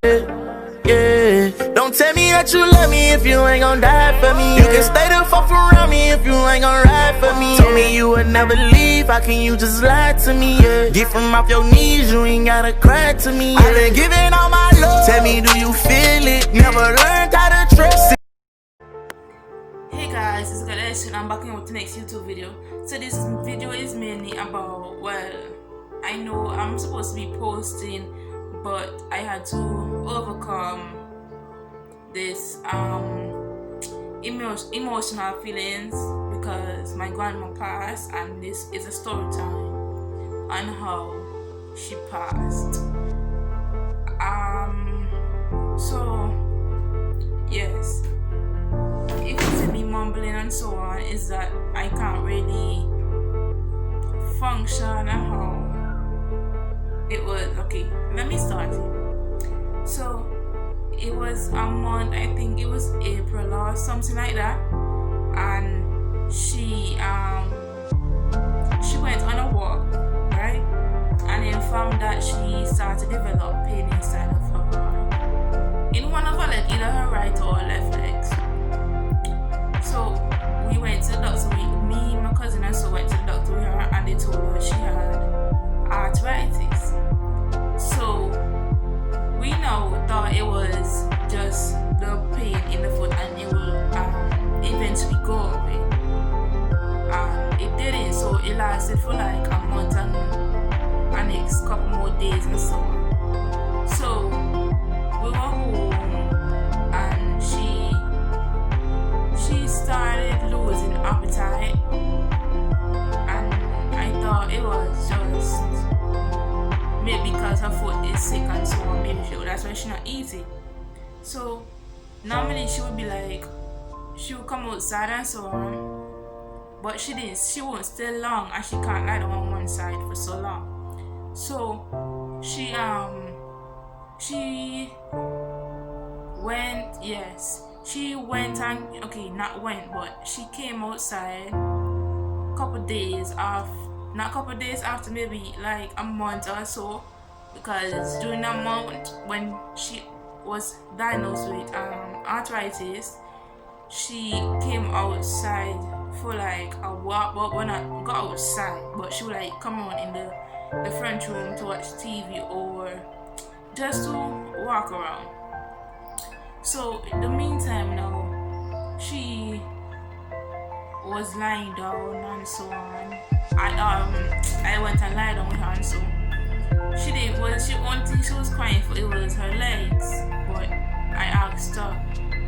Yeah, don't tell me that you love me if you ain't gon' die for me. You can stay the fuck around me if you ain't gon' ride for me. Told me you would never leave, how can you just lie to me? Yeah, get from off your knees, you ain't gotta cry to me. Yeah. I been giving all my love. Tell me, do you feel it? Never learned how to trust. Hey guys, it's Ganesh and I'm back in with the next YouTube video. So this video is mainly about, well, I know I'm supposed to be posting, but I had to overcome this emotional feelings because my grandma passed, and this is a story time on how she passed. So yes, if you see me mumbling and so on, is that I can't really function and how it was. Okay, let me start it. So it was a month, I think it was April or something like that, and she went on a walk, right? And then from that she started to develop pain inside of her, in one of her legs, either her right or her left legs. So we went to the doctor, me, my cousin and so went to the doctor with her, and they told her she had arthritis. So we now thought it was just the pain in the foot and it will eventually go away. It didn't, so it lasted for like a month and a next couple more days and so on. So we were home and she started losing appetite, and I thought it was just maybe because her foot is sick and so on, maybe that's why she's not eating. So normally she would be like, she would come outside and so on, but she won't stay long, and she can't lie down on one side for so long. So she came outside couple days after, maybe like a month or so, because during that month when she was diagnosed with arthritis, she came outside for like a walk, but when I got outside, but she would like come on in the front room to watch TV or just to walk around. So in the meantime now, she was lying down and so on. I went and lied down with her, and so one thing she was crying for, it was her legs. But I asked her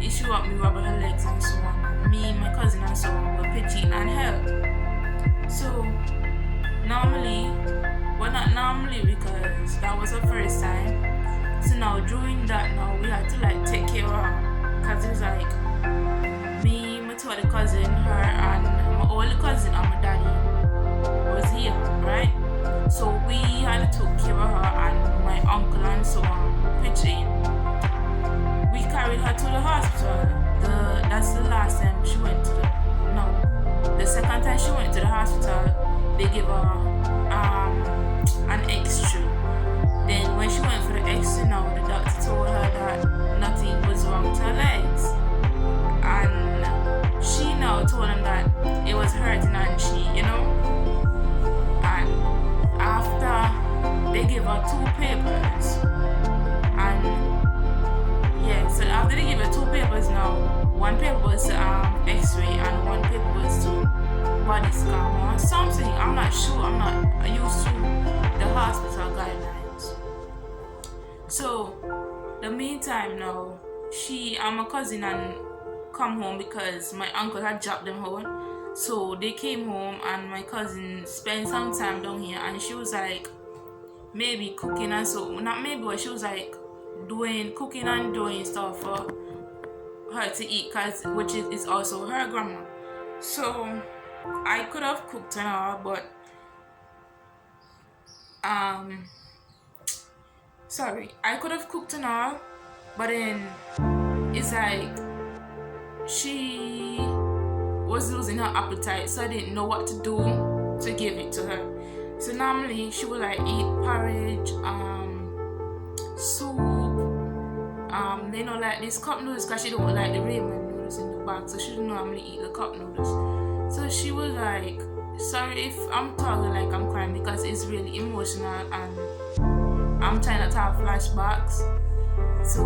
if she want me to rub her legs and so on. Me, my cousin and so on were pitching and help. So normally, well, not normally because that was her first time. So now during that, now we had to like take care of her, because it was like me, my two other cousin, her, and my older cousin and my daddy was here, right? So we had to take care of her, and my uncle and so on pitching. We carried her to the hospital. That's the last time she went to the second time she went to the hospital, they gave her an X-ray. Then when she went for the X-ray now, the doctor told her that nothing was wrong with her legs, and she now told him that it was hurting, and she, and after they gave her 2 papers, and yeah, so after they gave her 2 papers now, one paper was X-ray and one paper was to body scan or something. I'm not sure. I'm not used to the hospital guidelines. So the meantime now, she and my cousin and come home because my uncle had dropped them home. So they came home and my cousin spent some time down here, and she was like maybe cooking and so, not maybe, but she was like cooking and doing stuff for her to eat, which is also her grandma. So I could have cooked and all, but I could have cooked and all, but then it's like she was losing her appetite, so I didn't know what to do to give it to her. So normally she would like eat porridge, soup, you know, like this cup noodles, because she don't like the ramen noodles in the bag, so she don't normally eat the cup noodles. So she was like, sorry if I'm talking like I'm crying because it's really emotional and I'm trying not to have flashbacks. So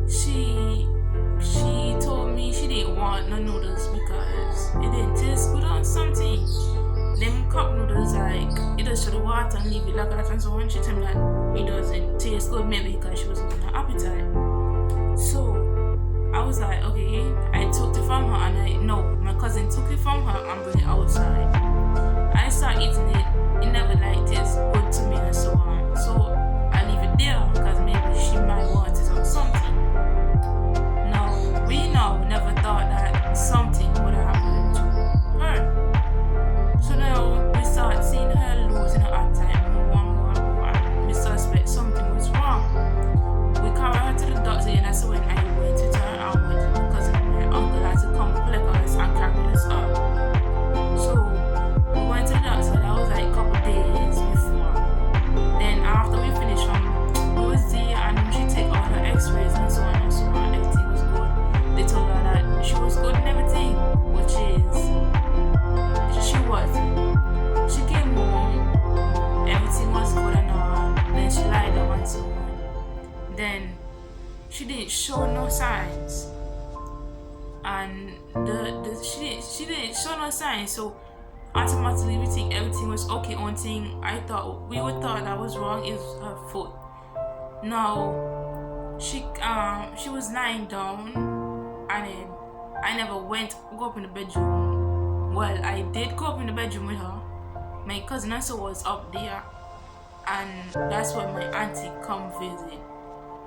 she told me she didn't want no noodles because it didn't taste good or something. Them cup noodles, like, it just show the water and leave it like that, and so when she told me that it doesn't taste good, maybe because she wasn't getting her appetite. So I was like, okay, I took it from her, and my cousin took it from her and bring it outside. I started eating it, it never like tastes good to me and so on. So I leave it there because maybe she might want it or something. Now, we never thought that something would happen to her. So now we start seeing her losing her appetite more and more, and we suspect something was wrong. We carried her to the doctor, and that's when I went to her and went to my cousin and my uncle had to come collect us and carry us up. So we went to the doctor, that was like a couple days before. Then after we finished we was there and she took all her x-rays and so on and so on, everything was good. They told her that she was good and everything, which is she wasn't. She came home, everything was good and all, then she lied down and so on. Then she didn't show no signs, and she didn't show no signs, so automatically we think everything was okay. One thing we would thought that was wrong is her foot. Now she was lying down, and then I never go up in the bedroom. Well, I did go up in the bedroom with her. My cousin also was up there, and that's when my auntie come visit.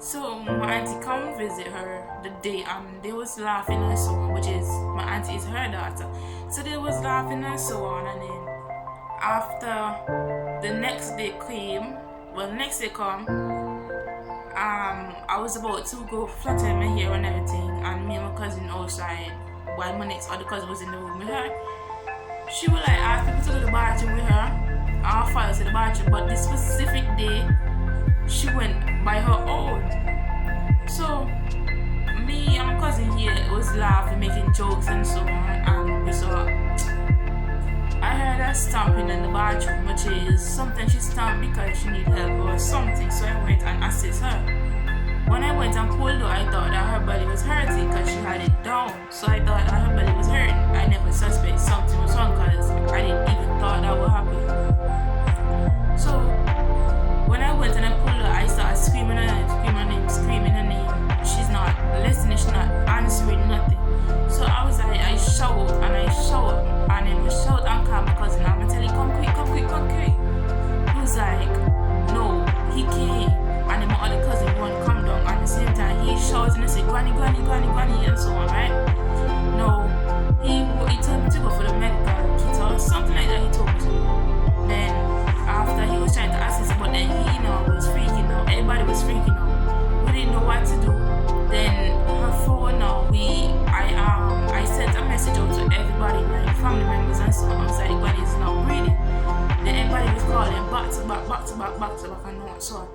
So my auntie come visit her the day, and they was laughing and so on, which is, my auntie is her daughter. So they was laughing and so on, and then after the next day come, I was about to go flatten my hair and everything, and me and my cousin outside, while my next other cousin was in the room with her. She would like ask people to go to the bathroom with her, and follow to the bathroom, but this specific day, she went by her own. So me and my cousin here was laughing, making jokes and so on, and we saw, I heard her stamping in the bathroom, which is something she stamped because she needed help or something, so I went and assisted her. When I went and pulled her, I thought that her belly was hurting because she had it down, so I thought that her belly was hurting. I never suspected something was wrong because I didn't even thought that would happen. So when I went and I pulled her, I started screaming her name. She's not listening, she's not answering nothing. So I was like, I shout, and then we shout and call my cousin, and I tell him, come quick. He was like, no, he came. And then my other cousin won't come down. At the same time, he shouts and I say, granny, and so on, right? No, he told me to go for the medical kit or something like that. He told me to. Then after he was trying to assist, but then he was freaking out. Everybody was freaking out. We didn't know what to do. Then her phone I sent a message out to everybody, like family members and so on. I was like, Granny is not breathing. Then everybody was calling back to back and on. So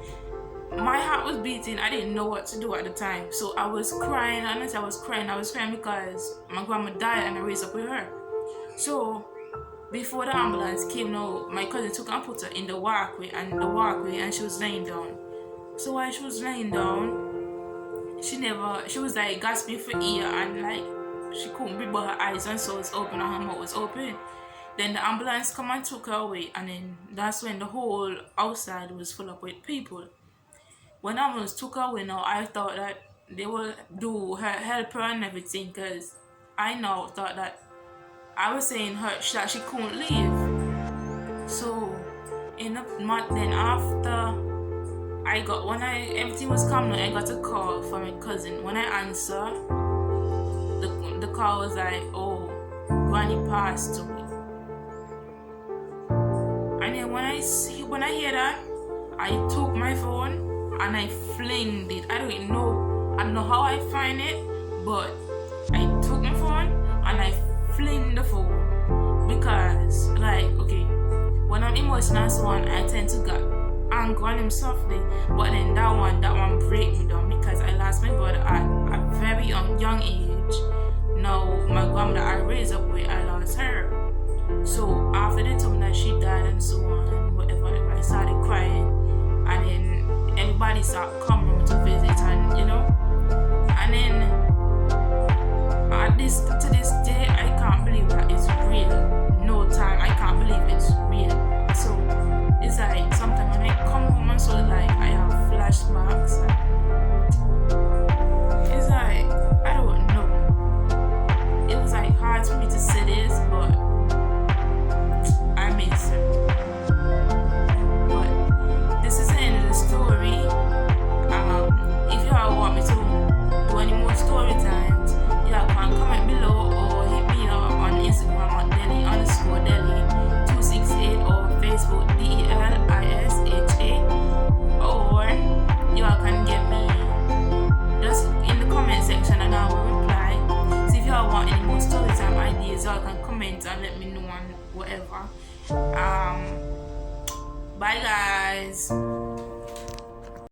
my heart was beating. I didn't know what to do at the time. So I was crying, and as I was crying because my grandma died and I raised up with her. So before the ambulance came, my cousin took and put her in the walkway, and she was laying down. So while she was laying down, she was like gasping for air, and like she couldn't breathe, but her eyes and so was open and her mouth was open. Then the ambulance come and took her away, and then that's when the whole outside was full up with people. When ambulance took her away, I thought that they will help her and everything, because I now thought that I was saying that she couldn't leave. So then after everything was calm, I got a call from my cousin. When I answered, the call was like, oh, Granny passed away. And then when I hear that, I took my phone and I flinged it. I don't know how I find it, but I took my phone and I flinged the phone, because when I'm emotional so on, I tend to get angry on him softly, but then that one break me down, because I young age. Now my grandmother I raised up with, I lost her. So after they told me that she died and so on and whatever, I started crying, and then everybody started coming to visit, and and then to this day I can't believe that it's real. No time, I can't believe it's real. So it's like sometimes when I come home and so like I have flashbacks. It's like I don't know. It was like hard for me to say this, but I miss her. But this is the end of the story. If y'all want me to do any more story times, y'all can comment below or hit me up on Instagram on Deli_Deli268 or Facebook DELISHA, or y'all can get me just in the comment section and I will reply. So if y'all want any more story time ideas, y'all can comment and let me know and whatever. Bye guys.